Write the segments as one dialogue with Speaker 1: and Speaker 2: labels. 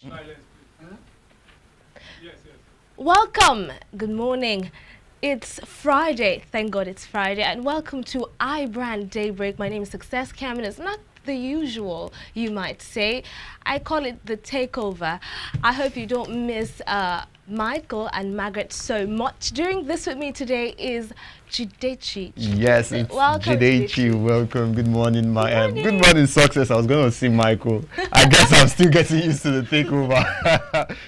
Speaker 1: Silence, please. Yes, yes.
Speaker 2: Welcome. Good morning. It's Friday. Thank God it's Friday. And welcome to iBrand Daybreak. My name is Success Cam, and it's not the usual, you might say. I call it the takeover. I hope you don't miss Michael and Margaret so much. Doing this with me today is Jidechi.
Speaker 3: Yes, it's
Speaker 2: Welcome,
Speaker 3: Jidechi. Welcome. Good morning, good
Speaker 2: morning.
Speaker 3: morning, Success. I was going to see Michael. I guess I'm still getting used to the takeover.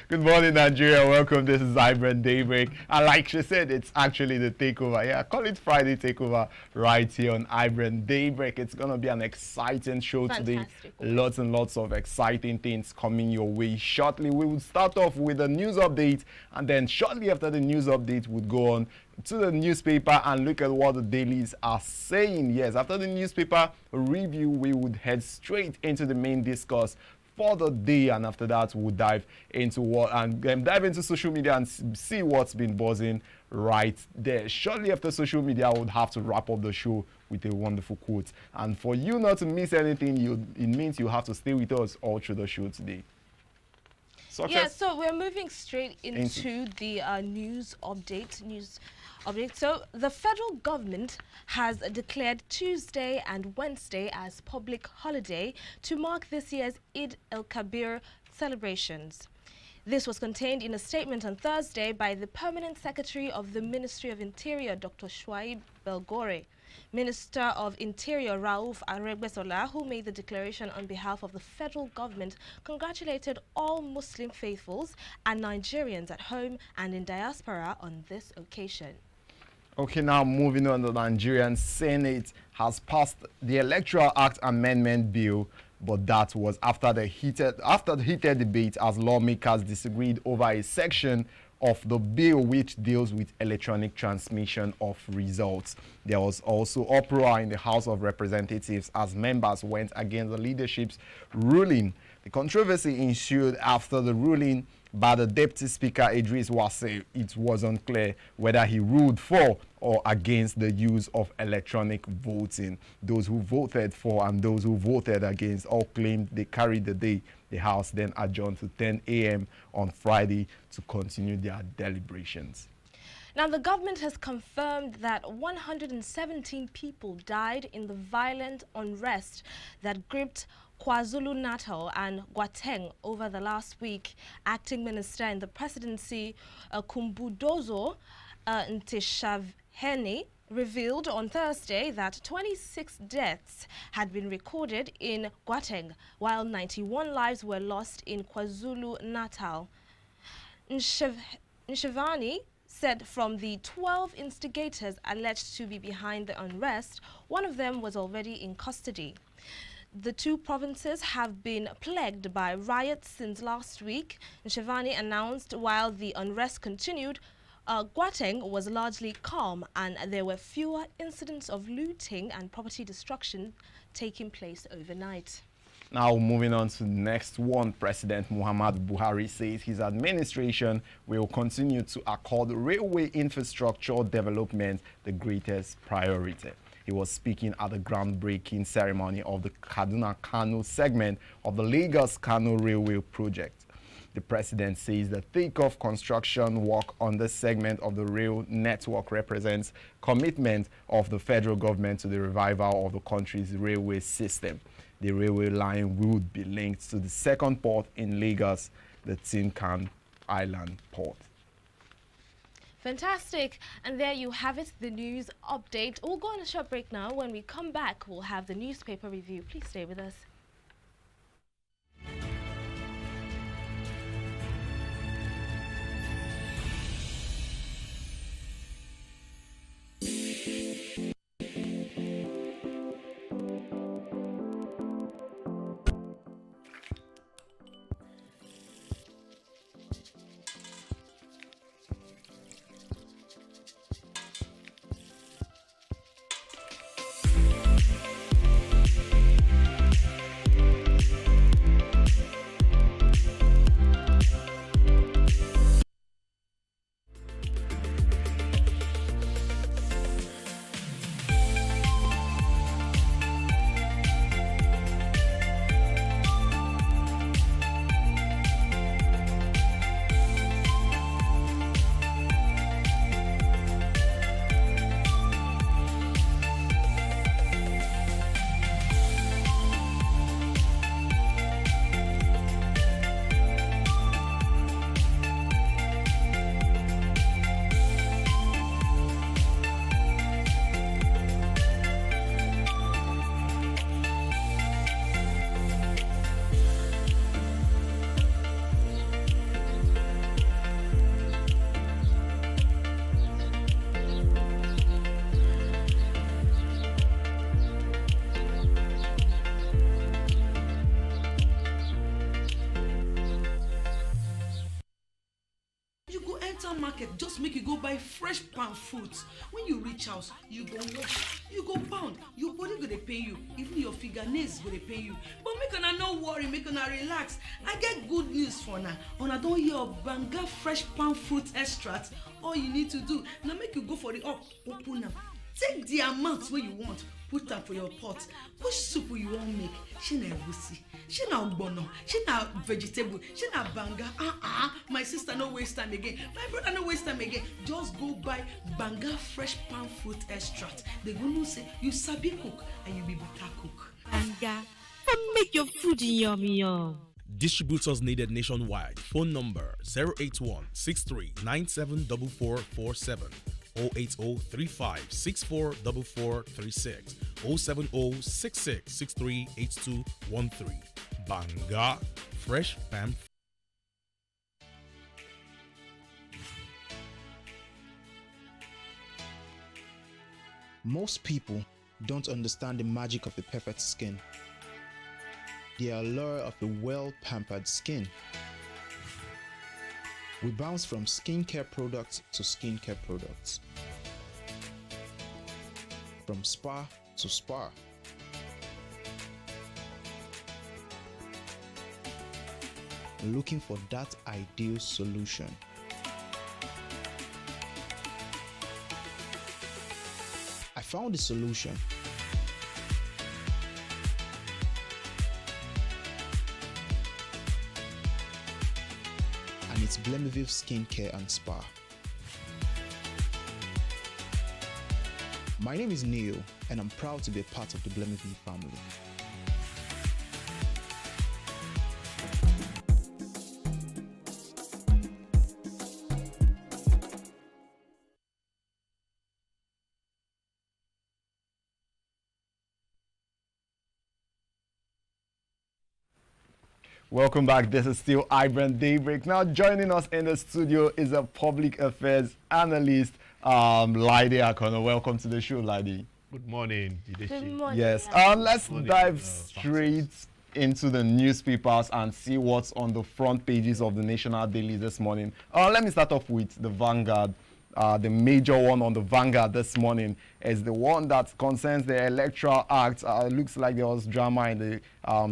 Speaker 3: Good morning, Nigeria. Welcome. This is iBrand Daybreak. And like she said, it's actually the takeover. Yeah, call it Friday takeover right here on iBrand Daybreak. It's going to be an exciting show today. Lots and lots of exciting things coming your way shortly. We will start off with a news update, and then shortly after the news update, we'll go on to the newspaper and look at what the dailies are saying. Yes, after the newspaper review, we would head straight into the main discourse for the day, and after that we'll dive into social media and see what's been buzzing right there. Shortly after social media, I would have to wrap up the show with a wonderful quote, and for you not to miss anything, it means you have to stay with us all through the show today. Success?
Speaker 2: Yeah, so we're moving straight into the news update. So the federal government has declared Tuesday and Wednesday as public holiday to mark this year's Eid el-Kabir celebrations. This was contained in a statement on Thursday by the Permanent Secretary of the Ministry of Interior, Dr. Shuaib Belgore. Minister of Interior Rauf Aregbesola, who made the declaration on behalf of the federal government, congratulated all Muslim faithfuls and Nigerians at home and in diaspora on this occasion.
Speaker 3: Okay, now moving on, the Nigerian Senate has passed the Electoral Act Amendment Bill, but that was after the heated debate as lawmakers disagreed over a section of the bill which deals with electronic transmission of results. There was also uproar in the House of Representatives as members went against the leadership's ruling. The controversy ensued after the ruling by the Deputy Speaker Idris Wase. It was unclear whether he ruled for or against the use of electronic voting. Those who voted for and those who voted against all claimed they carried the day. The House then adjourned to 10 a.m. on Friday to continue their deliberations.
Speaker 2: Now, the government has confirmed that 117 people died in the violent unrest that gripped KwaZulu-Natal and Gauteng over the last week. Acting Minister in the Presidency, Khumbudzo Ntshavheni, revealed on Thursday that 26 deaths had been recorded in Gauteng, while 91 lives were lost in KwaZulu-Natal. Ntshavheni said from the 12 instigators alleged to be behind the unrest, one of them was already in custody. The two provinces have been plagued by riots since last week. Ntshavheni announced while the unrest continued, Gauteng was largely calm and there were fewer incidents of looting and property destruction taking place overnight.
Speaker 3: Now moving on to the next one, President Muhammadu Buhari says his administration will continue to accord railway infrastructure development the greatest priority. He was speaking at the groundbreaking ceremony of the Kaduna-Kano segment of the Lagos-Kano Railway project. The president says the takeoff construction work on this segment of the rail network represents commitment of the federal government to the revival of the country's railway system. The railway line would be linked to the second port in Lagos, the Tinkan Island port.
Speaker 2: Fantastic. And there you have it, the news update. We'll go on a short break now. When we come back, we'll have the newspaper review. Please stay with us.
Speaker 4: enter market, just make you go buy fresh palm fruit. When you reach house, you go wash, you go pound, your body go dey pain you, even your fingernails go dey pain you. But make una no worry, make una relax. I get good news for una. Una don hear of Banga fresh palm fruit extract. All you need to do na make you go for the up, open am, take the amount wey you want, put am for your pot. Which soup you wan make? Shey na egusi, shey na ogbono, shey na vegetable, shey na banga. My sister no waste time again, my brother no waste time again. Just go buy Banga fresh palm fruit extract. They go know say you sabi cook and you be better cook.
Speaker 5: Banga, make your food yummy yum.
Speaker 6: Distributors needed nationwide. Phone number 081 63974447, 08035644436, 07066638213. Banga Fresh Palm.
Speaker 7: Most people don't understand the magic of the perfect skin, the allure of a well-pampered skin. We bounce from skincare products to skincare products, from spa to spa. Looking for that ideal solution. I found the solution. And it's Blemiville Skincare and Spa. My name is Neil, and I'm proud to be a part of the Blemiville family.
Speaker 3: Welcome back. This is still iBrand Daybreak. Now joining us in the studio is a public affairs analyst, Laide Akono. Welcome to the show, Laide.
Speaker 8: Good morning,
Speaker 2: Good
Speaker 8: Jideshi.
Speaker 2: morning.
Speaker 3: Yes. Let's
Speaker 8: Morning,
Speaker 3: dive
Speaker 8: Francis.
Speaker 3: straight into the newspapers and see what's on the front pages of the national daily this morning. Let me start off with the Vanguard. The major one on the Vanguard this morning is the one that concerns the Electoral Act. Looks like there was drama in the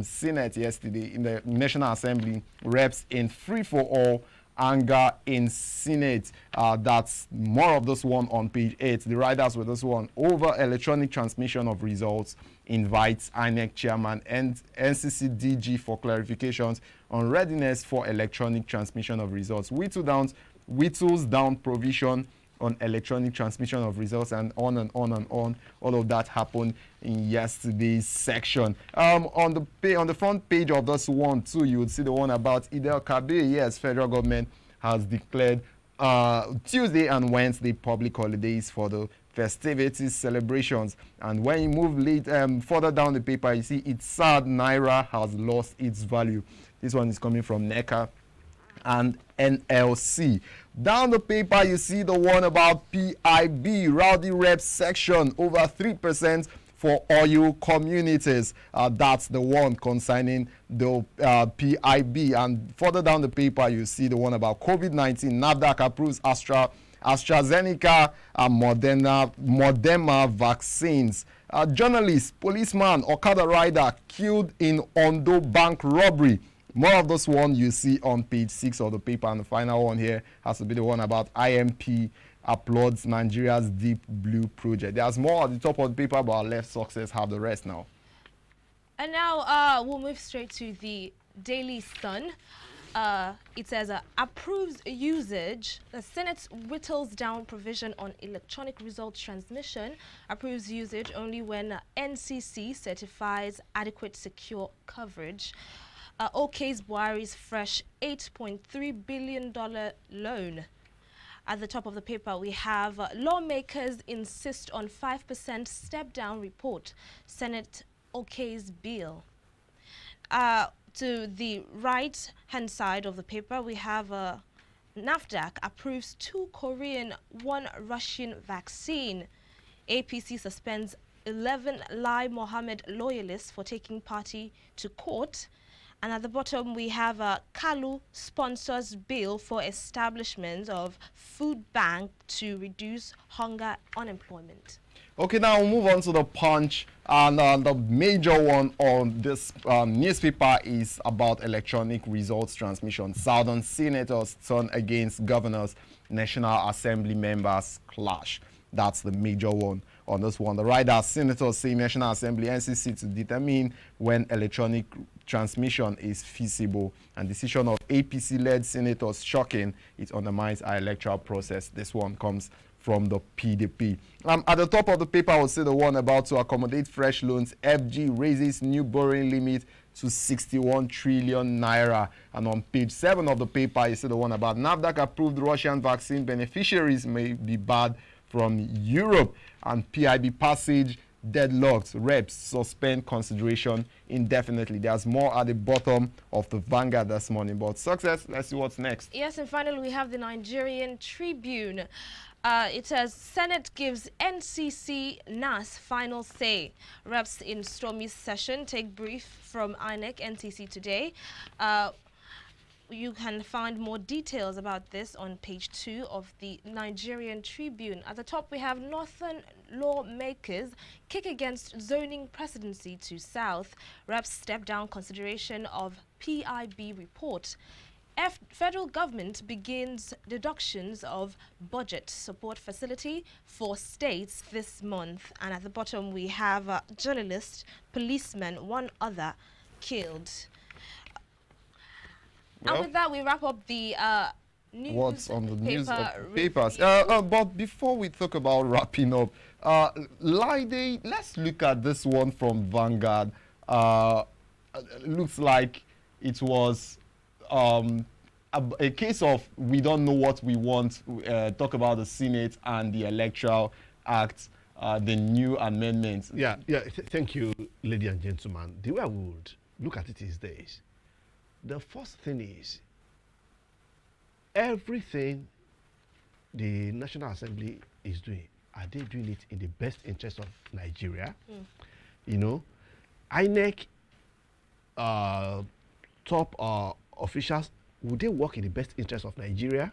Speaker 3: Senate yesterday, in the National Assembly. Reps in free-for-all, anger in Senate. That's more of this one on page 8. The riders with this one: over electronic transmission of results, invites INEC chairman and NCC-DG for clarifications on readiness for electronic transmission of results. Whittles down provision on electronic transmission of results, and on and on and on. All of that happened in yesterday's section. On the front page of this one too, you would see the one about Idel Kabir. Yes, federal government has declared Tuesday and Wednesday public holidays for the festivities celebrations. And when you move further down the paper, you see it's sad Naira has lost its value. This one is coming from NECA and NLC. Down the paper, you see the one about PIB, rowdy reps section, over 3% for oil communities. That's the one concerning the PIB. And further down the paper, you see the one about COVID-19. NAFDAC approves AstraZeneca and Moderna vaccines. Journalist, policeman, Okada rider killed in Ondo bank robbery. More of this one you see on page 6 of the paper, and the final one here has to be the one about IMP applauds Nigeria's Deep Blue project. There's more at the top of the paper, but our left success have the rest now.
Speaker 2: And now we'll move straight to the Daily Sun. It says approves usage. The Senate whittles down provision on electronic results transmission. Approves usage only when NCC certifies adequate secure coverage. OK's Buhari's fresh $8.3 billion loan. At the top of the paper, we have lawmakers insist on 5% step-down report. Senate OK's bill. To the right-hand side of the paper, we have NAFDAC approves 2 Korean, 1 Russian vaccine. APC suspends 11 Lai Mohammed loyalists for taking party to court. And at the bottom, we have Kalu sponsors bill for establishment of food bank to reduce hunger unemployment.
Speaker 3: Okay, now we'll move on to the Punch. And the major one on this newspaper is about electronic results transmission. Southern senators turn against governors. National Assembly members clash. That's the major one on this one. The rider senators say National Assembly NCC to determine when electronic transmission is feasible, and decision of APC-led senators shocking. It undermines our electoral process. This one comes from the PDP. At the top of the paper, I will say the one about to accommodate fresh loans. FG raises new borrowing limit to 61 trillion naira. And on page 7 of the paper, you see the one about NAFDAC approved Russian vaccine beneficiaries may be barred from Europe, and PIB passage deadlocked. Reps suspend consideration indefinitely. There's more at the bottom of the Vanguard this morning. But success, let's see what's next.
Speaker 2: Yes, and finally we have the Nigerian Tribune. It says Senate gives NCC NAS final say. Reps in stormy session take brief from INEC NCC today. You can find more details about this on page 2 of the Nigerian Tribune. At the top, we have Northern lawmakers kick against zoning presidency to South. Reps step down consideration of PIB report. Federal government begins deductions of budget support facility for states this month. And at the bottom, we have journalist, policeman, one other killed.
Speaker 3: Well,
Speaker 2: and with that, we wrap up the news.
Speaker 3: What's on the news papers?
Speaker 2: review.
Speaker 3: But before we talk about wrapping up, Lide, let's look at this one from Vanguard. Looks like it was a case of we don't know what we want. Talk about the Senate and the Electoral Act, the new amendments.
Speaker 8: Yeah. Thank you, ladies and gentlemen. The way I would look at it is this. The first thing is everything the National Assembly is doing, are they doing it in the best interest of Nigeria? You know, INEC top officials, would they work in the best interest of Nigeria?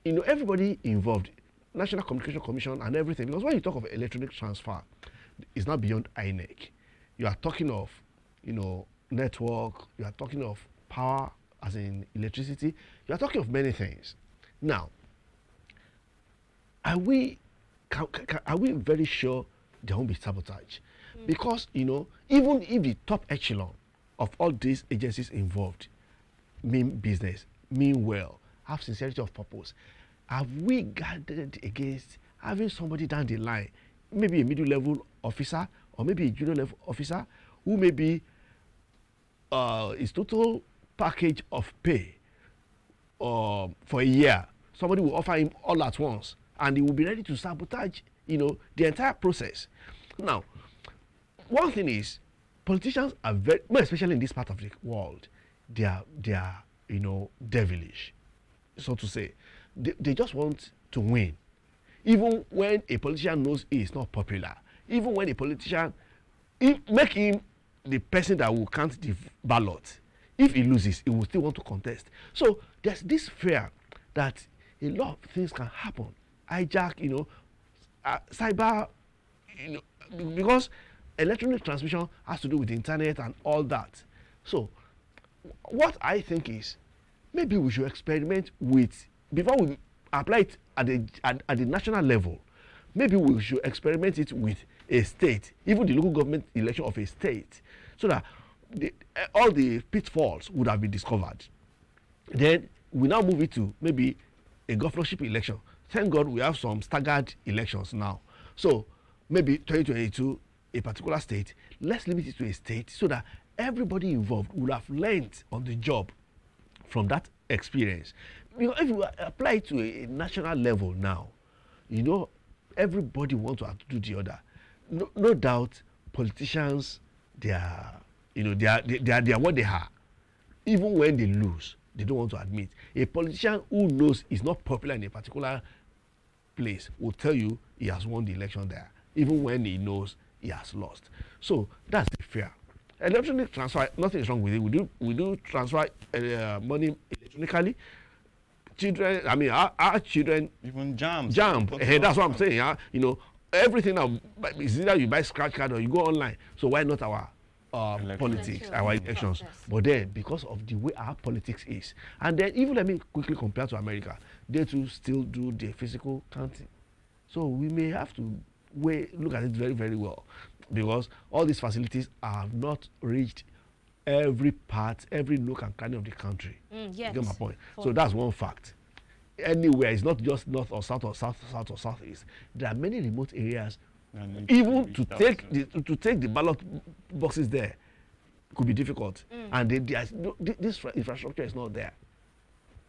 Speaker 8: You know, everybody involved, National Communication Commission and everything, because when you talk of electronic transfer, it's not beyond INEC. You are talking of, you know, network, you are talking of power, as in electricity, you are talking of many things. Now, are we very sure there won't be sabotage? Because, you know, even if the top echelon of all these agencies involved mean business, mean well, have sincerity of purpose, have we guarded against having somebody down the line, maybe a middle level officer or maybe a junior level officer, who may be his total package of pay for a year, somebody will offer him all at once and he will be ready to sabotage, you know, the entire process. Now, one thing is, politicians are very, well, especially in this part of the world, they are you know, devilish, so to say. They just want to win. Even when a politician knows he is not popular, even when a politician, make him the person that will count the ballot. If he loses, he will still want to contest. So there's this fear that a lot of things can happen. Hijack, you know, cyber, you know, because electronic transmission has to do with the internet and all that. So what I think is, maybe we should experiment with, before we apply it at the national level, maybe we should experiment it with a state, even the local government election of a state, so that all the pitfalls would have been discovered. Then we now move it to maybe a governorship election. Thank God we have some staggered elections now. So maybe 2022, a particular state, let's limit it to a state so that everybody involved would have learned on the job from that experience. Because if you apply it to a national level now, you know, everybody wants to outdo the other. No doubt, politicians, they are what they are. Even when they lose, they don't want to admit. A politician who knows is not popular in a particular place will tell you he has won the election there, even when he knows he has lost. So that's the fear. Electronic transfer, nothing is wrong with it. We do transfer money electronically. Children, I mean, our children
Speaker 3: Even jams.
Speaker 8: That's what I'm saying. Yeah? You know, everything now is either you buy scratch card or you go online. So why not our politics, our elections? But then, because of the way our politics is, and then even let me quickly compare to America, they too still do the physical counting. So we may have to look at it very, very well, because all these facilities have not reached every part, every nook and cranny of the country.
Speaker 2: Yes.
Speaker 8: You get my point? So that's one fact. Anywhere, it's not just north or south or southeast. There are many remote areas. Even to take the ballot boxes there could be difficult, and this infrastructure is not there,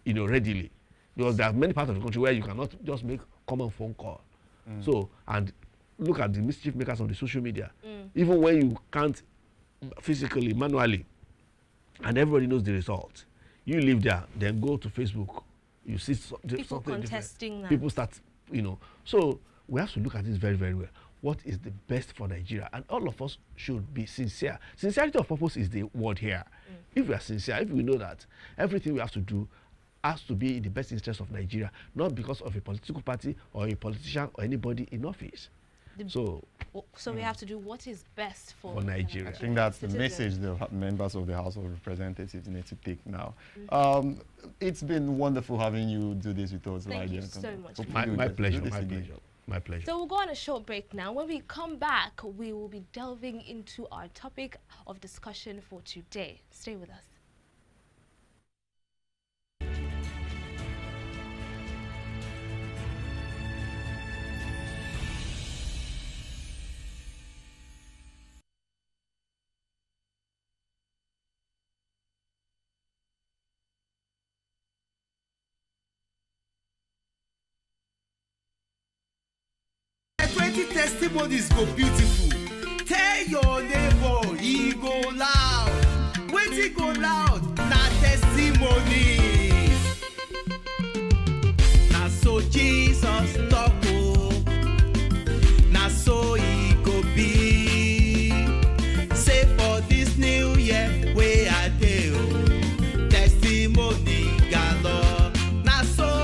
Speaker 8: you know, readily, because there are many parts of the country where you cannot just make common phone call. So, and look at the mischief makers on the social media. Even when you can't physically, manually, and everybody knows the result, you live there, then go to Facebook, you see
Speaker 2: people
Speaker 8: something
Speaker 2: contesting
Speaker 8: different.
Speaker 2: that.
Speaker 8: People start, you know. So we have to look at this very, very well. What is the best for Nigeria? And all of us should be sincere. Sincerity of purpose is the word here. If we are sincere, if we know that everything we have to do has to be in the best interest of Nigeria, not because of a political party or a politician or anybody in office. So
Speaker 2: we have to do what is best for
Speaker 8: Nigeria.
Speaker 3: I think that's the
Speaker 2: citizens.
Speaker 3: message the members of the House of Representatives need to take now. It's been wonderful having you do this with us.
Speaker 2: Thank you
Speaker 3: Lydia.
Speaker 2: so much.
Speaker 3: Hope
Speaker 8: my
Speaker 3: you do
Speaker 8: pleasure,
Speaker 3: this
Speaker 8: my
Speaker 3: again.
Speaker 8: pleasure, my pleasure.
Speaker 2: So we'll go on a short break now. When we come back, we will be delving into our topic of discussion for today. Stay with us.
Speaker 9: Testimonies go beautiful. Tell your neighbor, he go loud. When he go loud, na testimonies. Na so Jesus talk, oh, na so he go be. Say for this new year, where I dey, oh, testimony galore. Na so.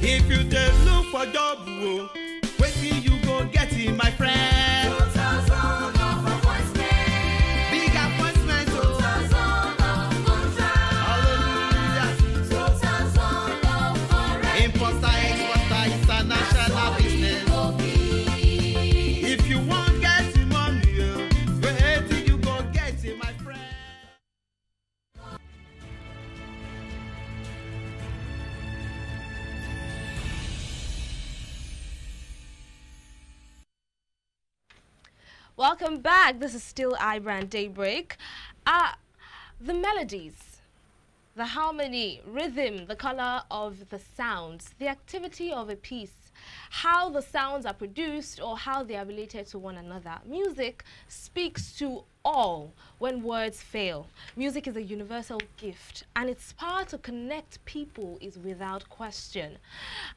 Speaker 9: If you dey look for job, wetin you go get in my friend?
Speaker 2: Welcome back. This is still iBrand Daybreak. The melodies, the harmony, rhythm, the color of the sounds, the activity of a piece, how the sounds are produced or how they are related to one another. Music speaks to all when words fail. Music is a universal gift, and its power to connect people is without question.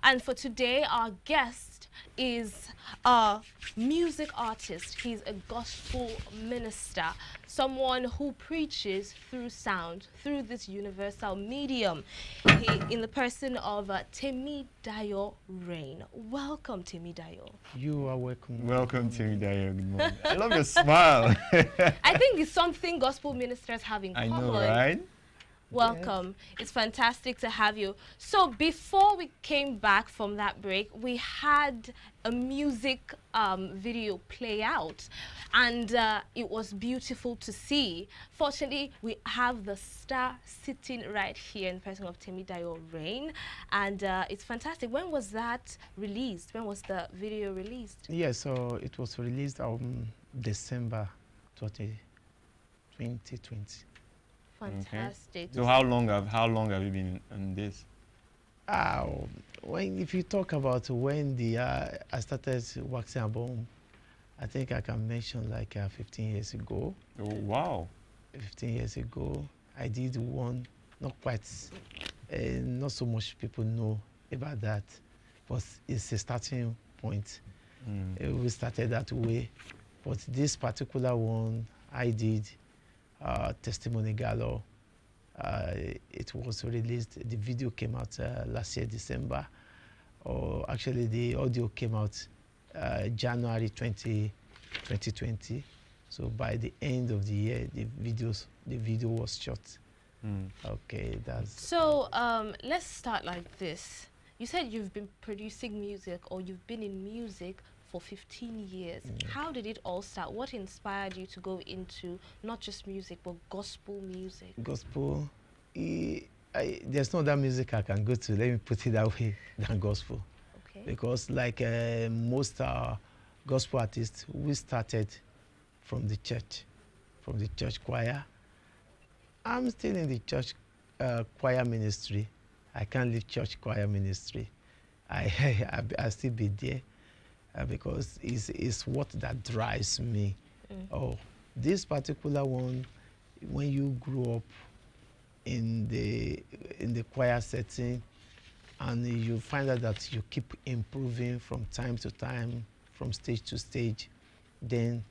Speaker 2: And for today, our guest is a music artist. He's a gospel minister, someone who preaches through sound, through this universal medium. He, in the person of Temidayo Rain. Welcome, Temidayo.
Speaker 7: You are welcome.
Speaker 3: Welcome to me, Dayo. Good morning. I love your smile.
Speaker 2: I think it's something gospel ministers have in
Speaker 3: I
Speaker 2: common.
Speaker 3: know, right?
Speaker 2: Welcome. It's fantastic to have you. So before we came back from that break, we had a music video play out, and it was beautiful to see. Fortunately, we have the star sitting right here in the person of Temidayo Rain, and it's fantastic. When was that released? When was the video released?
Speaker 7: Yes, so it was released on December 2020.
Speaker 2: Fantastic.
Speaker 3: So how long have you been on this?
Speaker 7: If you talk about when I started waxing album, I think I can mention like 15 years ago.
Speaker 3: Oh, wow.
Speaker 7: 15 years ago, I did one, not quite, not so much people know about that, but it's a starting point. We started that way, but this particular one I did, Testimony Galore. It was released, the video came out last year, December, or actually the audio came out January 2020. So by the end of the year, the video was shot. Okay, that's...
Speaker 2: So let's start like this. You said you've been producing music, or you've been in music for 15 years. How did it all start? What inspired you to go into not just music, but gospel music?
Speaker 7: Gospel, there's no other music I can go to, let me put it that way, than gospel.
Speaker 2: Okay.
Speaker 7: Because like most gospel artists, we started from the church choir. I'm still in the church choir ministry. I can't leave church choir ministry. I still be there. Because it's what that drives me. Oh, this particular one, when you grow up in the choir setting, and you find out that you keep improving from time to time, from stage to stage, then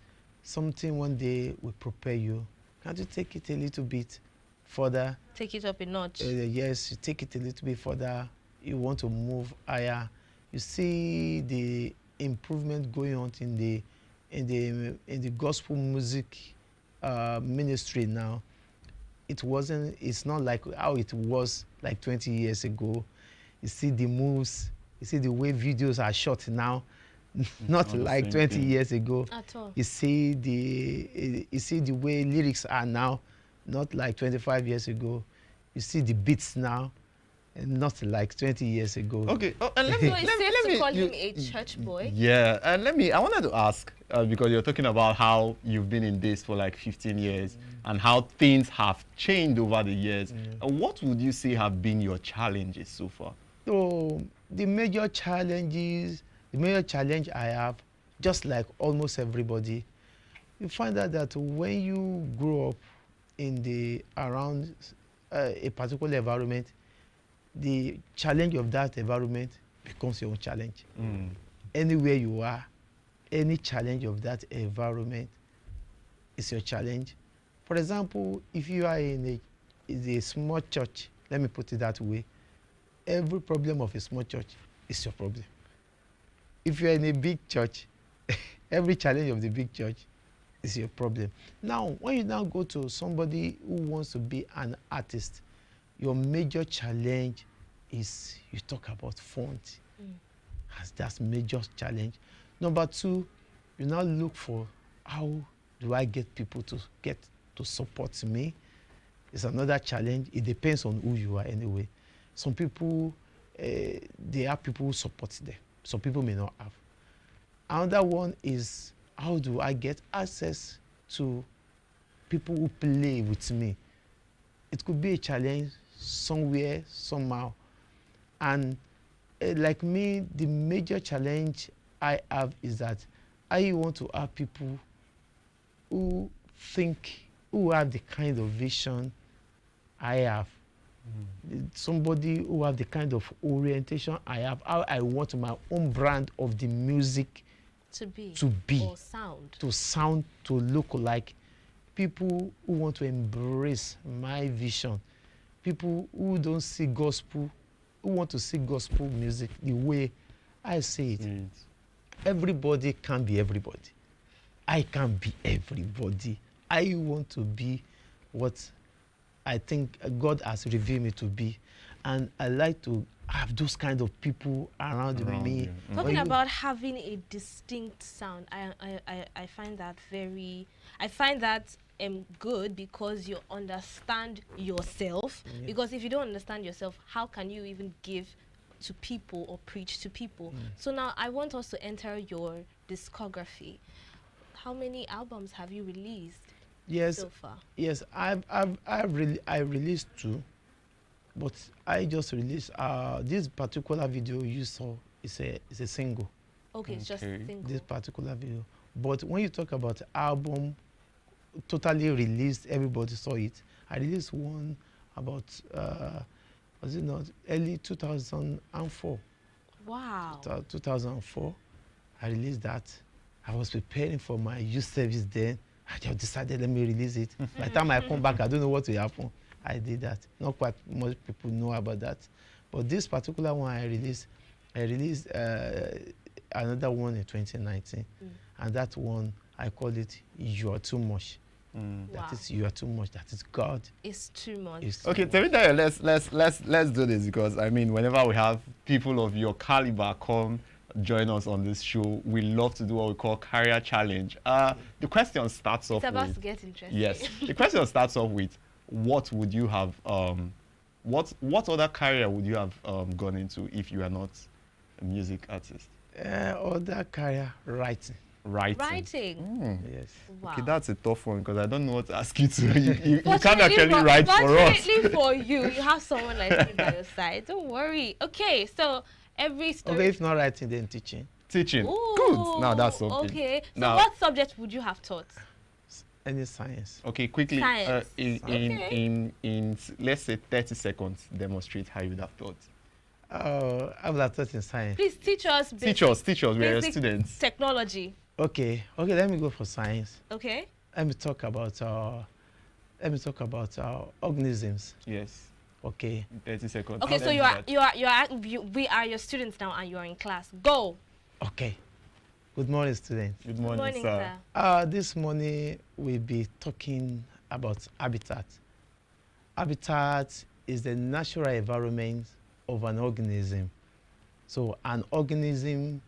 Speaker 7: something one day will prepare you. Can't you take it a little bit further?
Speaker 2: Take it up a notch.
Speaker 7: Yes, you take it a little bit further. You want to move higher. You see the improvement going on in the gospel music ministry now. It's not like how it was like 20 years ago. You see the moves, you see the way videos are shot now, not like 20 years ago.
Speaker 2: At all.
Speaker 7: You see the way lyrics are now, not like 25 years ago. You see the beats now, and not like 20 years ago.
Speaker 3: Okay, and
Speaker 2: So it's safe to call him a church boy?
Speaker 3: Yeah, and I wanted to ask, because you're talking about how you've been in this for like 15 years and how things have changed over the years. What would you say have been your challenges so far?
Speaker 7: So the major challenge I have, just like almost everybody, you find out that when you grow up in around a particular environment, the challenge of that environment becomes your own challenge. Anywhere you are, any challenge of that environment is your challenge. For example, if you are in a small church, let me put it that way, every problem of a small church is your problem. If you are in a big church, every challenge of the big church is your problem. Now, when you now go to somebody who wants to be an artist, your major challenge is you talk about font. That's major challenge. Number two, you now look for how do I get people to support me. It's another challenge. It depends on who you are anyway. Some people, they have people who support them. Some people may not have. Another one is how do I get access to people who play with me? It could be a challenge somewhere, somehow. And like me, the major challenge I have is that I want to have people who have the kind of vision I have. Somebody who have the kind of orientation I have, how I want my own brand of the music
Speaker 2: to be or sound.
Speaker 7: To sound, to look like. People who want to embrace my vision. People who don't see gospel, who want to see gospel music the way I see it. Everybody can be everybody. I can be everybody. I want to be what I think God has revealed me to be. And I like to have those kind of people around me.
Speaker 2: Talking about having a distinct sound, I find that good because you understand yourself.
Speaker 7: Yeah.
Speaker 2: Because if you don't understand yourself, how can you even give to people or preach to people? So now I want us to enter your discography. How many albums have you released so far? Yes,
Speaker 7: I released 2, but I just released this particular video you saw is a single.
Speaker 2: Okay, it's just a single.
Speaker 7: This particular video. But when you talk about album totally released, everybody saw it. I released one about was it not early 2004.
Speaker 2: Wow.
Speaker 7: 2004. I released that. I was preparing for my youth service then. I just decided, let me release it. By the time I come back, I don't know what will happen. I did that. Not quite much people know about that. But this particular one I released another one in 2019. And that one, I call it You Are Too Much. That is You Are Too Much. That is God.
Speaker 2: It's too much.
Speaker 3: Okay, Temitayo, let's do this, because I mean, whenever we have people of your caliber come join us on this show, we love to do what we call career challenge. The question starts off
Speaker 2: It's about
Speaker 3: with,
Speaker 2: to get interesting.
Speaker 3: yes, the question starts off with, what would you have what other career would you have gone into if you are not a music artist?
Speaker 7: Other career, writing.
Speaker 2: Writing.
Speaker 7: Yes.
Speaker 2: Wow.
Speaker 3: Okay, that's a tough one because I don't know what to ask you to. You can't actually write for us.
Speaker 2: Fortunately for you, you have someone like me by your side. Don't worry. Okay, so every story.
Speaker 7: Okay, if not writing, then teaching.
Speaker 3: Teaching.
Speaker 2: Ooh,
Speaker 3: Good. Now that's something.
Speaker 2: Okay. So
Speaker 3: now,
Speaker 2: what subject would you have taught?
Speaker 7: Any science.
Speaker 3: Okay, quickly.
Speaker 2: Science.
Speaker 3: In let's say 30 seconds, demonstrate how you would have taught.
Speaker 7: I would have taught in science.
Speaker 2: Please teach us.
Speaker 3: Teach us. We are your
Speaker 2: basic
Speaker 3: students.
Speaker 2: Technology.
Speaker 7: Okay. Let me go for science.
Speaker 2: Okay.
Speaker 7: Let me talk about organisms.
Speaker 3: Yes.
Speaker 7: Okay.
Speaker 3: In 30 seconds.
Speaker 2: Okay, so we are your students now, and you are in class. Go.
Speaker 7: Okay. Good morning, students.
Speaker 3: Good morning,
Speaker 2: sir.
Speaker 7: This morning we'll be talking about habitat. Habitat is the natural environment of an organism. So an organism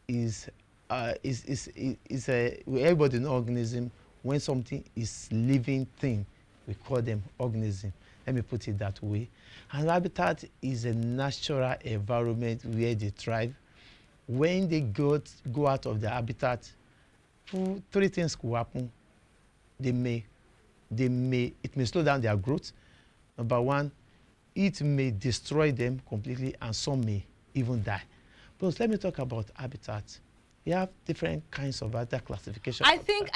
Speaker 7: is everybody know organism. When something is living thing, we call them organism. Let me put it that way. And habitat is a natural environment where they thrive. When they go out of the habitat, 3 things could happen. It may slow down their growth. Number 1, it may destroy them completely, and some may even die. But let me talk about habitat. We have different kinds of other classifications.
Speaker 2: I think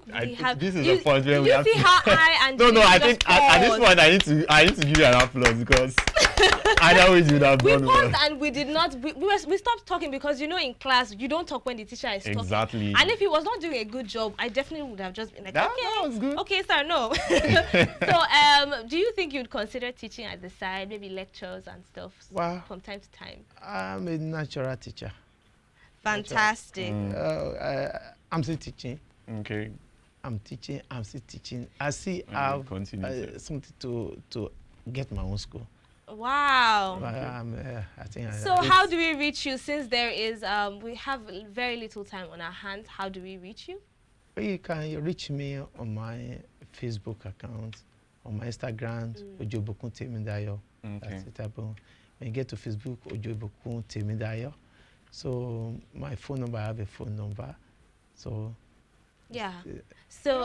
Speaker 2: we have.
Speaker 3: This is the point where we have
Speaker 2: see
Speaker 3: to.
Speaker 2: how I and
Speaker 3: No,
Speaker 2: you
Speaker 3: I
Speaker 2: just
Speaker 3: think at this
Speaker 2: paused.
Speaker 3: point I need to give you an applause because otherwise you would have
Speaker 2: We
Speaker 3: done
Speaker 2: paused
Speaker 3: well.
Speaker 2: and we did not. We stopped talking because in class you don't talk when the teacher is talking.
Speaker 3: Exactly.
Speaker 2: And if he was not doing a good job, I definitely would have just been like,
Speaker 3: That
Speaker 2: okay,
Speaker 3: was good.
Speaker 2: okay, sir, no. So, do you think you'd consider teaching at the side, maybe lectures and stuff from time to time?
Speaker 7: I'm a natural teacher.
Speaker 2: Fantastic.
Speaker 7: I'm still teaching.
Speaker 3: Okay.
Speaker 7: I'm still teaching. I still have something to get my own school.
Speaker 2: Wow.
Speaker 7: I think
Speaker 2: so how do we reach you, since there is we have very little time on our hands? How do we reach you?
Speaker 7: You can reach me on my Facebook account, on my Instagram, Ojobokun Temidayo. That's it. When you get to Facebook, Ojobokun Temidayo. So my phone number, I have a phone number. So
Speaker 2: Yeah. So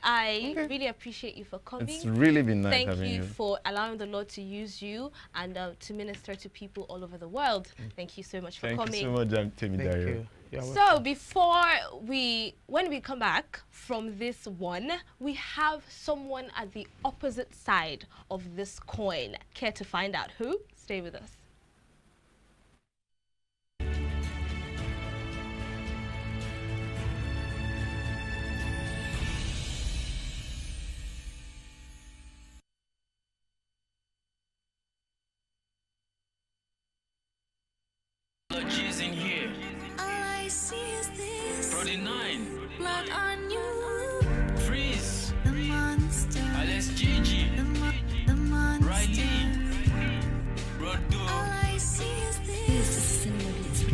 Speaker 2: I really appreciate you for coming.
Speaker 3: It's really been nice
Speaker 2: Thank
Speaker 3: having
Speaker 2: you
Speaker 3: you.
Speaker 2: for allowing the Lord to use you and to minister to people all over the world. Thank you so much for
Speaker 3: Thank
Speaker 2: coming.
Speaker 3: you so much, Timmy
Speaker 7: Thank
Speaker 3: Dario.
Speaker 7: you. You're
Speaker 2: So
Speaker 7: welcome.
Speaker 2: when we come back from this one, we have someone at the opposite side of this coin. Care to find out who? Stay with us.
Speaker 10: Allergies in here.
Speaker 11: All I see is this.
Speaker 10: Brody 9.
Speaker 11: Blood on you.
Speaker 10: Freeze.
Speaker 11: The monster.
Speaker 10: Alex Gigi.
Speaker 11: The monster.
Speaker 10: Riley. Rodo.
Speaker 11: All I see is this.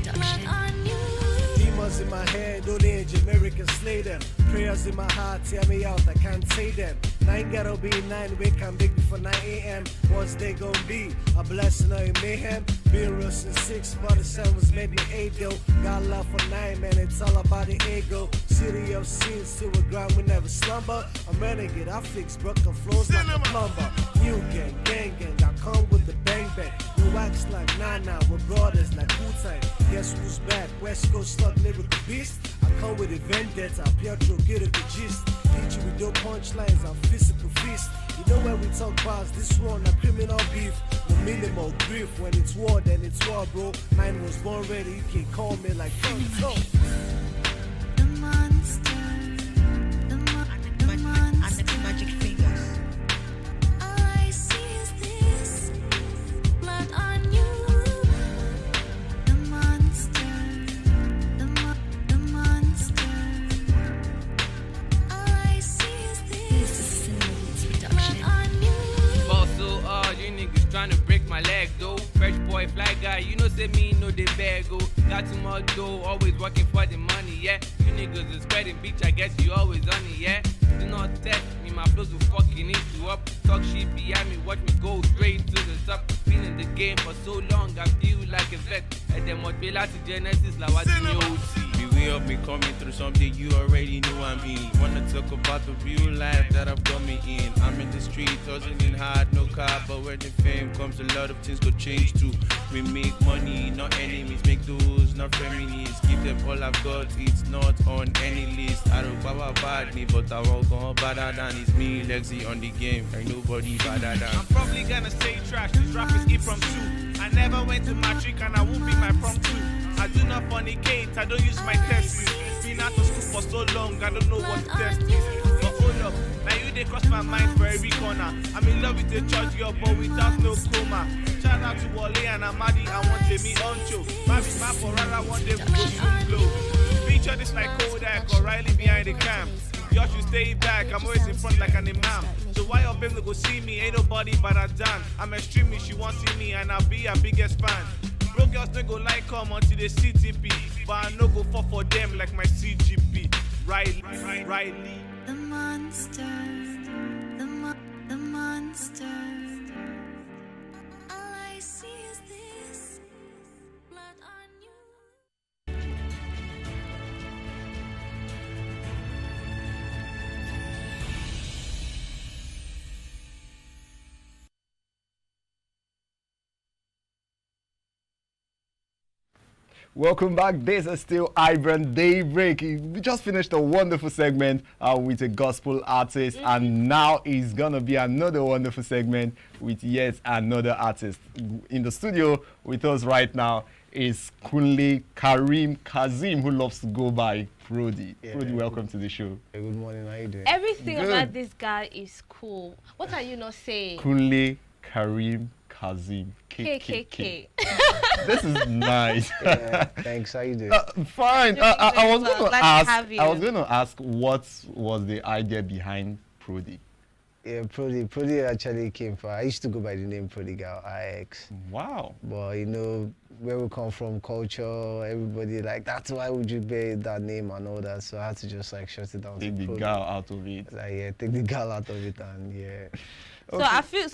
Speaker 11: Blood on you.
Speaker 12: Demons in my head, don't age, American slay them. Prayers in my heart, tear me out, I can't say them. 9 gotta be 9, wake and big before 9 a.m. What's they gonna be? A blessing or a mayhem? Been real since 6, but the sun was made me 8 though. Got love for 9, man, it's all about the ego. City of sins, still with ground, we never slumber. I'm renegade, I fix broken floors like a plumber. New gang, gang, gang, I come with the bang bang. No wax like nah, we're brothers like Wu-Tang. Guess who's back? West Coast slug lyrical beast. I come with a vendetta, Pietro, get it the gist. Hit you with your punchlines, I'm physical feast. You know when we talk bars, this one a criminal beef. No minimal grief, when it's war, then it's war, bro. 9 was born ready, you can call me like Funny.
Speaker 11: The monster. The monster.
Speaker 5: Magic fingers.
Speaker 11: All I see is this. Blood on you. The monster. The monster. All I see is this. Blood on you.
Speaker 10: Ball so hard, you niggas tryna break my leg though. Fresh boy, fly guy, you know say me know the bag go. Got too much dough, always working for the money, yeah. You niggas is spreading bitch, I guess you always on it, yeah. Do not test me, my flows will fucking eat you up. Talk shit behind me, watch me go straight to the top. Been in the game for so long, I feel like a vet. And then what be like Genesis, like what's in your OT.
Speaker 9: Beware of me coming through something you already know I'm in. Wanna talk about the real life that I've got me in. I'm in the street, hustling hard, no car, but when the fame comes, a lot of things go change too. We make money, not enemies, make those, not feminists. Give them all I've got, it's not on any list. I don't bad me, but I won't go better than it's me, Lexi on the game, ain't nobody better than.
Speaker 13: I'm probably gonna say trash, these rappers eat from two. I never went to matric and I won't be my prom too. I do not fornicate, I don't use my test. Been out of school for so long, I don't know what to test is. But hold up, now you they cross my mind for every corner. I'm in love with a church girl, but without no coma. Shout out to Wale and Amadi, I want to me oncho. Baby my Porara, one day we go soon blow. Feature this like Kodak or Riley behind the cam. Y'all should stay back, I'm always in front like an imam. So why your babe no go see me? Ain't nobody but a Dan. I'm extremely, she won't see me and I'll be her biggest fan. Broke girls no go like come until they CTP. But I no go fall for them like my CGP. Riley.
Speaker 11: The monster. The monster. All I see is this. Blood on you.
Speaker 3: Welcome back. This is still iBrand Daybreak. We just finished a wonderful segment with a gospel artist, and now it's gonna be another wonderful segment with yet another artist. In the studio with us right now is Kunle Karim Kazim, who loves to go by Brody.
Speaker 7: Yeah,
Speaker 3: Brody, welcome to the show.
Speaker 7: Hey, good morning, how you doing?
Speaker 2: Everything
Speaker 3: Good.
Speaker 2: about this guy is cool. What are you not saying?
Speaker 3: Kunle Karim Kazim.
Speaker 2: KKK.
Speaker 3: This is nice.
Speaker 7: Yeah, thanks, how you doing?
Speaker 3: Fine.
Speaker 2: Doing
Speaker 3: I
Speaker 2: very
Speaker 3: was
Speaker 2: well.
Speaker 3: going to
Speaker 2: Glad to
Speaker 3: ask.
Speaker 2: have you.
Speaker 3: I was going to ask what was the idea behind Prodi.
Speaker 7: Yeah, Prodi actually came from, I used to go by the name Prodigal IX.
Speaker 3: Wow.
Speaker 7: But you know, where we come from, culture, everybody like, that's why would you bear that name and all that. So I had to just like shut it down.
Speaker 3: Take
Speaker 7: to
Speaker 3: the
Speaker 7: Prodi.
Speaker 3: gal out of it.
Speaker 7: Like, yeah, take the gal out of it and yeah.
Speaker 2: So I feel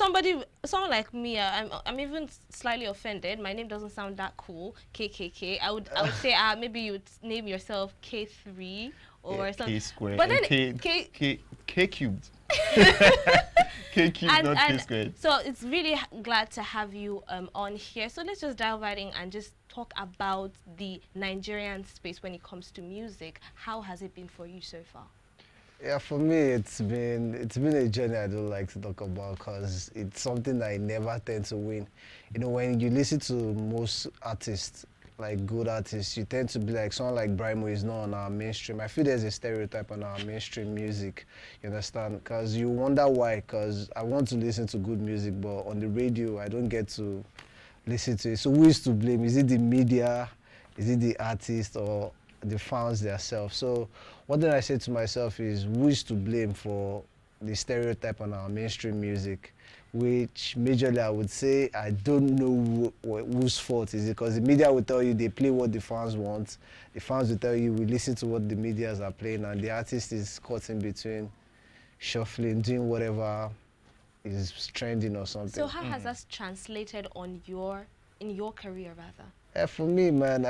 Speaker 2: someone like me, I'm even slightly offended. My name doesn't sound that cool. KKK. I would say maybe you would name yourself K3 or something.
Speaker 3: K squared.
Speaker 2: But then
Speaker 3: K cubed. K cubed, not K squared.
Speaker 2: So it's really glad to have you on here. So let's just dive right in and just talk about the Nigerian space when it comes to music. How has it been for you so far?
Speaker 12: Yeah, for me, it's been a journey I don't like to talk about because it's something that I never tend to win. You know, when you listen to most artists, like good artists, you tend to be like someone like Brimo is not on our mainstream. I feel there's a stereotype on our mainstream music, you understand? Because you wonder why, because I want to listen to good music, but on the radio, I don't get to listen to it. So who is to blame? Is it the media? Is it the artist or the fans themselves? So one thing I say to myself is, who is to blame for the stereotype on our mainstream music? Which majorly I would say I don't know whose fault is it, because the media will tell you they play what the fans want. The fans will tell you we listen to what the medias are playing, and the artist is caught in between, shuffling, doing whatever is trending or something.
Speaker 2: So how has that translated on in your career rather?
Speaker 12: For me, man,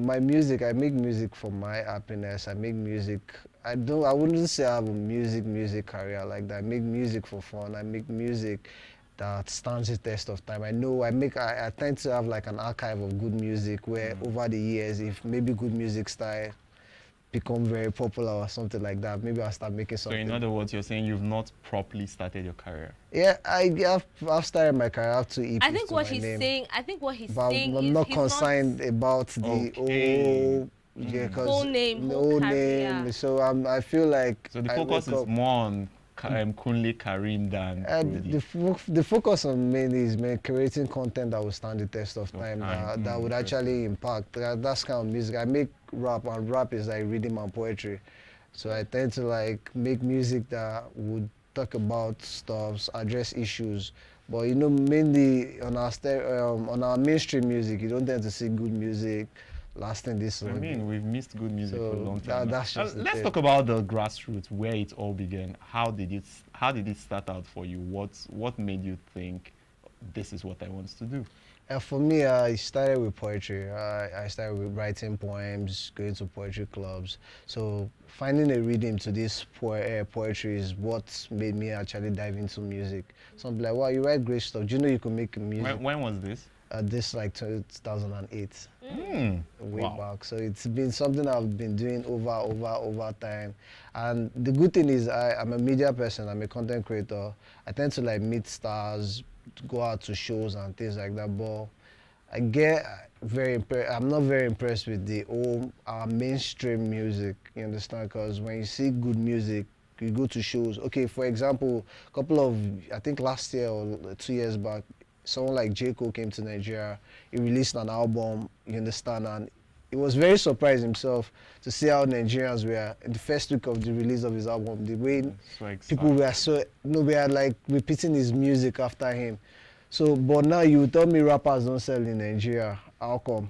Speaker 12: my music, I make music for my happiness. I make music. I wouldn't say I have a music career like that. I make music for fun. I make music that stands the test of time. I tend to have like an archive of good music where over the years, if maybe good music style become very popular or something like that, maybe I'll start making something.
Speaker 3: So in other words, you're saying you've not properly started your career?
Speaker 12: Yeah, I've started my career. I have 2 EPs
Speaker 2: I think
Speaker 12: to
Speaker 2: what
Speaker 12: my
Speaker 2: he's
Speaker 12: name.
Speaker 2: saying, I think what he's
Speaker 12: But
Speaker 2: saying
Speaker 12: I'm
Speaker 2: is
Speaker 12: not
Speaker 2: he's
Speaker 12: concerned about the
Speaker 2: whole name, whole career.
Speaker 12: So I feel like
Speaker 3: So the focus is more on Kunle Karim than
Speaker 12: the focus on mainly is creating content that will stand the test of time, that would actually impact. That's kind of music. I make rap, and rap is like reading and poetry. So I tend to like make music that would talk about stuff, address issues. But you know, mainly on our mainstream music, you don't tend to see good music lasting this long.
Speaker 3: I mean, we've missed good music for a long time.
Speaker 12: That's just
Speaker 3: let's talk about the grassroots, where it all began. How did it start out for you? What made you think this is what I want to do?
Speaker 12: For me, I started with poetry. I started with writing poems, going to poetry clubs. So finding a rhythm to this poetry is what made me actually dive into music. So I'm like, wow, you write great stuff. Do you know you can make music?
Speaker 3: When was this?
Speaker 12: This like 2008, way
Speaker 3: Wow.
Speaker 12: back. So it's been something I've been doing over time. And the good thing is I'm a media person. I'm a content creator. I tend to like meet stars, go out to shows and things like that. But I get I'm not very impressed with the mainstream music. You understand? Because when you see good music, you go to shows. Okay, for example, I think last year or 2 years back, someone like J. Cole came to Nigeria. He released an album, you understand, and he was very surprised himself to see how Nigerians were in the first week of the release of his album. The way people were we are like repeating his music after him. So, but now you tell me rappers don't sell in Nigeria. How come?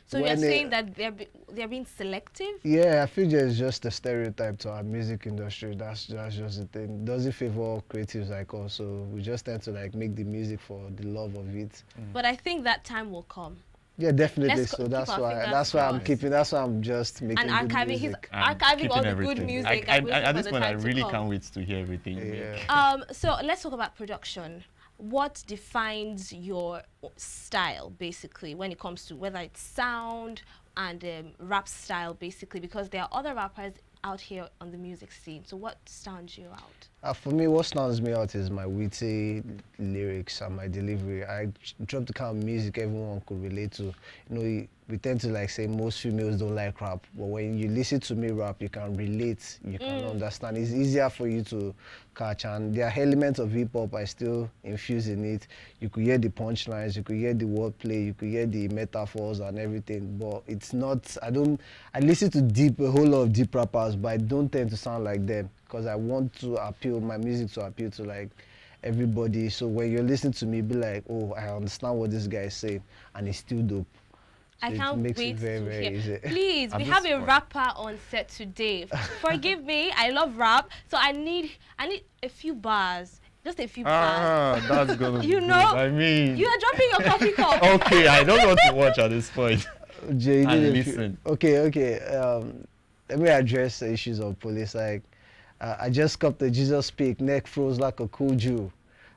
Speaker 2: So you're saying that they're being selective?
Speaker 12: Yeah, I feel there's just a stereotype to our music industry. That's just the thing. It doesn't favor creatives like us, so we just tend to like make the music for the love of it.
Speaker 2: But I think that time will come.
Speaker 12: Yeah, definitely. So that's why I'm just making
Speaker 2: and
Speaker 12: good music.
Speaker 2: He's archiving all the good music.
Speaker 3: At this point, I really can't wait to hear everything.
Speaker 12: Yeah.
Speaker 2: So let's talk about production. What defines your style, basically, when it comes to whether it's sound and rap style, basically, because there are other rappers out here on the music scene. So what stands you out?
Speaker 12: For me, what stands me out is my witty lyrics and my delivery. I drop the kind of music everyone could relate to. You know, we tend to like say most females don't like rap, but when you listen to me rap, you can relate, you can understand. It's easier for you to catch, and there are elements of hip hop I still infuse in it. You could hear the punchlines, you could hear the wordplay, you could hear the metaphors and everything, but it's not, I listen to a whole lot of deep rappers, but I don't tend to sound like them because I want to appeal, my music to appeal to like everybody. So when you're listening to me, be like, oh, I understand what this guy is saying, and it's still dope. So
Speaker 2: I can't wait to hear.
Speaker 12: Easy.
Speaker 2: Please, we have a rapper on set today. Forgive me, I love rap, so I need a few bars, Just a few bars.
Speaker 3: That's gonna be
Speaker 2: You
Speaker 3: good.
Speaker 2: know,
Speaker 3: I mean,
Speaker 2: you are dropping your coffee cup.
Speaker 3: okay, I don't want to watch at this point.
Speaker 7: Jay,
Speaker 3: And listen.
Speaker 7: Okay. Let me address the issues of police. Like, I just copped the Jesus speak, neck froze like a cool Jew.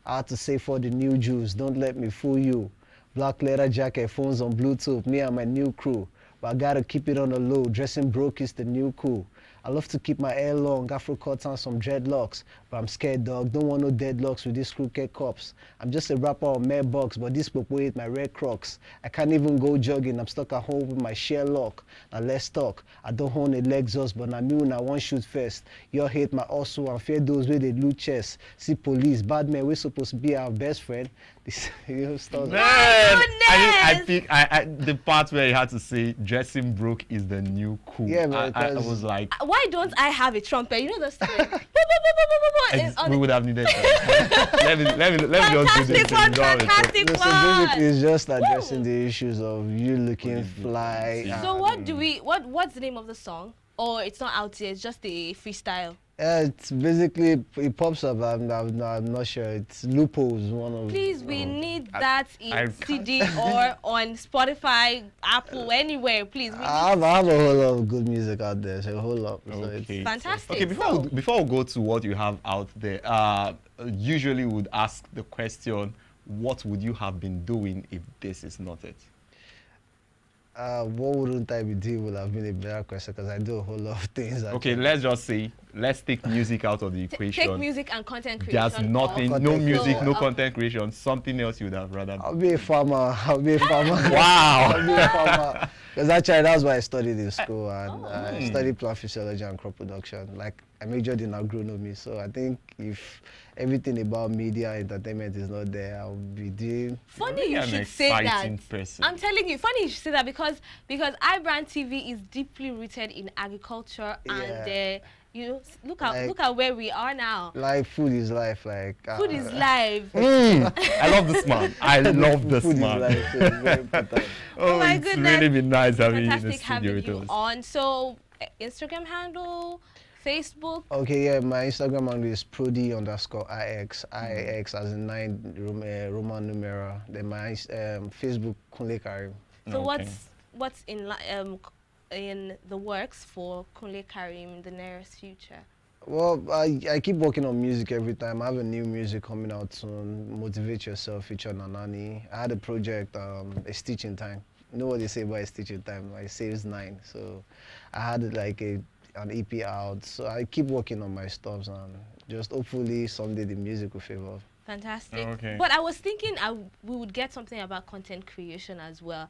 Speaker 7: I had to say for the new Jews, don't let me fool you. Black leather jacket, phones on Bluetooth, me and my new crew. But I gotta keep it on the low, dressing broke is the new cool. I love to keep my hair long, afro cuts and some dreadlocks. But I'm scared, dog, don't want no deadlocks with these crooked cops. I'm just a rapper on Mailbox, but this popo ate my red crocs. I can't even go jogging, I'm stuck at home with my Sherlock. Now let's talk, I don't own a Lexus, but I'm when I want shoot first. Y'all hate my hustle and fear those with they loot chest. See police, bad men, we're supposed to be our best friend. This, you know, stuff.
Speaker 3: Man, I think the part where he had to say dressing broke is the new cool.
Speaker 7: Yeah, man,
Speaker 3: I was like,
Speaker 2: Why don't I have a trumpet? You know the story.
Speaker 3: we would have needed that. let me just do this.
Speaker 2: Fantastic
Speaker 7: Listen,
Speaker 2: one.
Speaker 7: basically, it's just addressing the issues of you looking fly.
Speaker 2: So what's the name of the song? Or it's not out yet, it's just a freestyle.
Speaker 7: It's basically, it pops up, I'm not sure. It's Lupo's one of.
Speaker 2: Please, we need that in CD or on Spotify, Apple, anywhere. Please, we
Speaker 7: I have a whole lot of good music out there, so a whole lot. So
Speaker 3: Okay.
Speaker 2: Fantastic.
Speaker 3: Okay, before we go to what you have out there, usually we would ask the question, what would you have been doing if this is not it?
Speaker 7: What wouldn't I be doing would have been a better question because I do a whole lot of things.
Speaker 3: Okay, let's just say, let's take music out of the equation.
Speaker 2: Take music and content creation.
Speaker 3: There's nothing,
Speaker 7: off.
Speaker 3: no music,
Speaker 2: So,
Speaker 3: no content creation, something else you would have rather
Speaker 7: I'll be a farmer.
Speaker 3: Wow.
Speaker 7: I'll be a farmer. Because actually, that's why I studied in school. And I studied plant physiology and crop production. Like, I majored in agronomy. So I think if everything about media, entertainment is not there, I'll be doing...
Speaker 2: Funny you should say that. I'm telling you, funny you should say that because iBrandTV is deeply rooted in agriculture and you know, look at where we are now.
Speaker 7: Like food is life. Like
Speaker 2: food is life.
Speaker 3: I love this man. I love this
Speaker 7: food
Speaker 3: man.
Speaker 7: Is life, so it's very important.
Speaker 2: Oh my
Speaker 3: it's
Speaker 2: goodness.
Speaker 3: really been nice having you in the
Speaker 2: Fantastic having
Speaker 3: studio
Speaker 2: you
Speaker 3: with us.
Speaker 2: on. So Instagram handle, Facebook.
Speaker 7: Okay, yeah, my Instagram handle is prodi_ix, ix as in 9 Roman numeral. Then my Facebook Kunle Karim.
Speaker 2: So what's in the works for Kunle Karim in the nearest future?
Speaker 7: Well, I keep working on music every time. I have a new music coming out soon. Motivate Yourself featuring Nanani. I had a project, A Stitch in Time. You know what they say about A Stitch in Time? Like saves 9. So I had like an EP out. So I keep working on my stuff and just hopefully someday the music will favor.
Speaker 2: Fantastic.
Speaker 3: Okay.
Speaker 2: But I was thinking we would get something about content creation as well.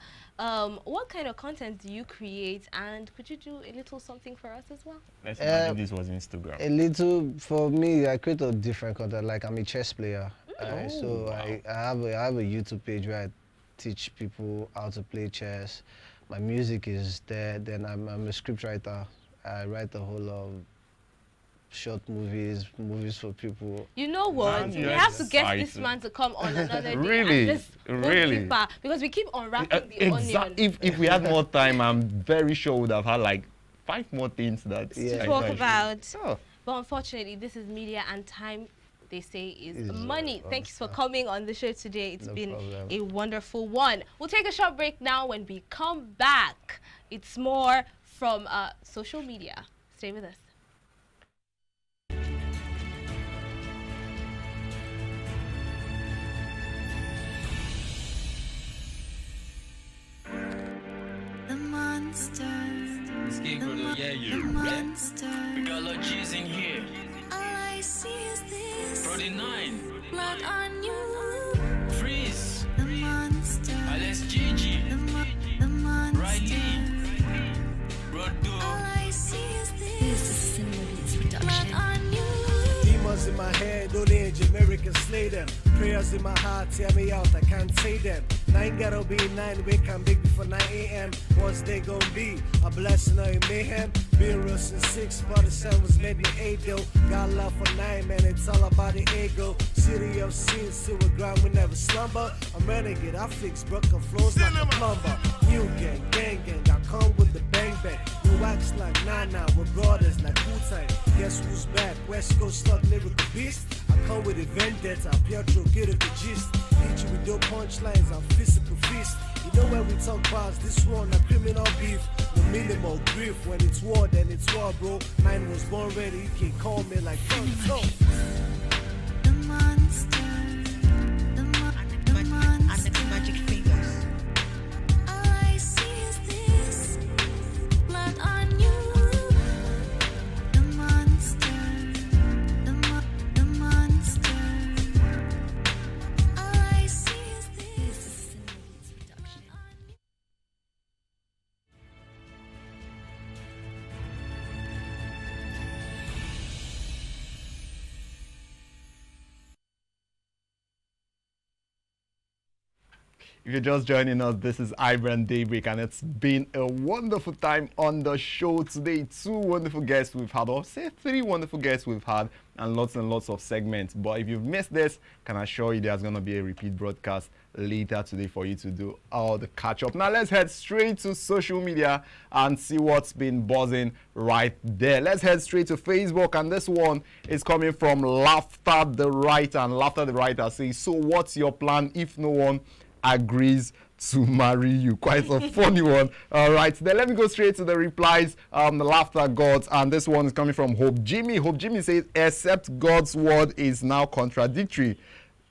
Speaker 2: What kind of content do you create, and could you do a little something for us as well?
Speaker 3: Let's imagine this was Instagram.
Speaker 7: A little, for me, I create a different content. Like I'm a chess player. So
Speaker 3: wow.
Speaker 7: I have a YouTube page where I teach people how to play chess. My music is there. Then I'm a script writer. I write a whole lot of short movies for people.
Speaker 2: You know what? We have to get this man to come on another day.
Speaker 3: Really?
Speaker 2: And just
Speaker 3: Really?
Speaker 2: go deeper, because we keep unwrapping the onion.
Speaker 3: If we had more time, I'm very sure we would have had like 5 more things that
Speaker 2: to talk about.
Speaker 3: Oh.
Speaker 2: But unfortunately, this is media, and time, they say, is money. Thanks for coming on the show today. It's been a wonderful one. We'll take a short break now. When we come back, it's more from social media. Stay with us.
Speaker 11: The monster.
Speaker 10: The
Speaker 11: monster.
Speaker 10: We got a lot of G's in here.
Speaker 11: All I see is this.
Speaker 10: Brody 9.
Speaker 11: Blood on you.
Speaker 10: Freeze.
Speaker 11: The monster.
Speaker 10: Alex Gigi.
Speaker 11: The monster.
Speaker 10: Riley. Rodo.
Speaker 11: All I see is this. This is Cinema Beats production. Blood on you.
Speaker 12: Demons in my head, no age, American slay them. Prayers in my heart, tear me out, I can't say them. 9 gotta be 9, wake and big before 9 a.m. What's they gonna be? A blessing or a mayhem? Being real since 6, but the 7 was maybe 8 though. Got love for 9, man, it's all about the ego. City of sins, still with ground, we never slumber. I'm renegade, I fix broken floors like a plumber. New gang, I come with the bang bang. wax like Nana, we're brothers like Wu-Tang. Guess who's back? West Coast stuck lyrical beast. I come with a vendetta, Pietro, get it the gist. Hit you with your punchlines, I'm physical fist. You know when we talk bars, this one a criminal beef. No minimal grief, when it's war, then it's war, bro. Mine was born ready, you can call me like Tonto.
Speaker 11: The monster, the magic fingers. All I see is this blood on you. The monster, the monster. All I see is this.
Speaker 3: If you're just joining us, this is iBrand Daybreak, and it's been a wonderful time on the show today. 2 wonderful guests we've had, or say 3 wonderful guests we've had, and lots of segments. But if you've missed this, can I assure you there's going to be a repeat broadcast later today for you to do all the catch up. Now let's head straight to social media and see what's been buzzing right there. Let's head straight to Facebook, and this one is coming from Laughter the Writer, and Laughter the Writer says, so what's your plan if no one agrees to marry you? Quite a funny one. All right, then let me go straight to the replies. The Laughter Gods, and this one is coming from Hope Jimmy. Hope Jimmy says, except God's word is now contradictory.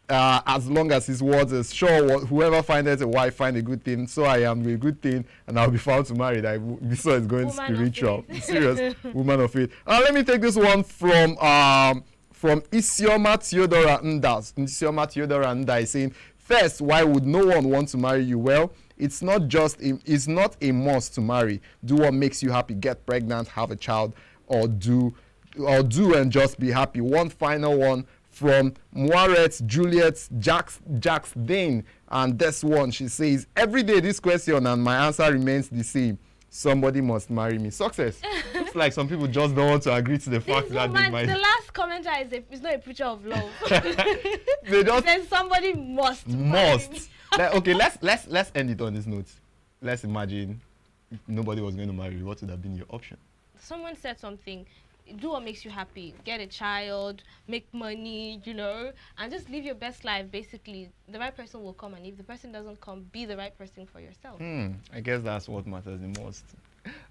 Speaker 3: As long as his words is sure, whoever findeth a wife find a good thing. So I am a good thing, and I'll be found to marry. This one is going woman spiritual. Serious woman of faith. Let me take this one from Isioma Theodora Ndas. Isioma Theodora Ndas is saying, first, why would no one want to marry you? Well, it's not a must to marry. Do what makes you happy. Get pregnant, have a child, or do and just be happy. One final one from Moiret Juliet Jax Dane, and this one, she says, every day this question and my answer remains the same. Somebody must marry me. Success. Looks like some people just don't want to agree to the fact that they might.
Speaker 2: The last commenter is not a picture of love.
Speaker 3: They just
Speaker 2: then somebody must. Marry me.
Speaker 3: Okay, let's end it on this note. Let's imagine if nobody was going to marry you. What would have been your option?
Speaker 2: Someone said something. Do what makes you happy. Get a child, make money, and just live your best life. Basically, the right person will come, and if the person doesn't come, be the right person for yourself.
Speaker 3: I guess that's what matters the most.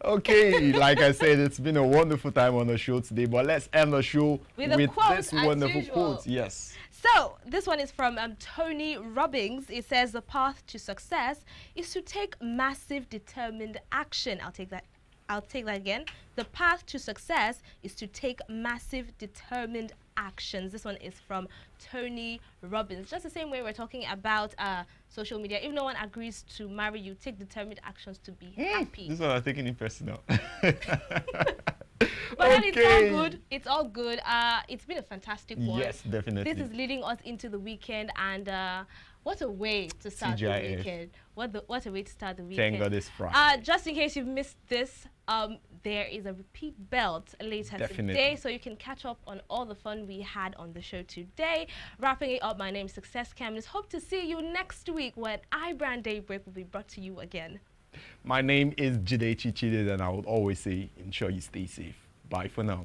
Speaker 3: Okay, like I said, it's been a wonderful time on the show today, but let's end the show with this wonderful quote. Yes.
Speaker 2: So, this one is from Tony Robbins. It says, the path to success is to take massive, determined action. I'll take that again. The path to success is to take massive, determined actions. This one is from Tony Robbins. Just the same way we're talking about social media. If no one agrees to marry you, take determined actions to be happy.
Speaker 3: This one I'm taking it personal.
Speaker 2: But then it's all good. It's all good. It's been a fantastic one.
Speaker 3: Yes, definitely.
Speaker 2: This is leading us into the weekend, and what a way to start the weekend. What a way to start the weekend.
Speaker 3: Thank God it's Friday.
Speaker 2: Just in case you've missed this, there is a repeat belt later today, so you can catch up on all the fun we had on the show today. Wrapping it up, my name is Success Cameras. Hope to see you next week when iBrand Daybreak will be brought to you again.
Speaker 3: My name is Jidechi Chidid, and I would always say, ensure you stay safe. Bye for now.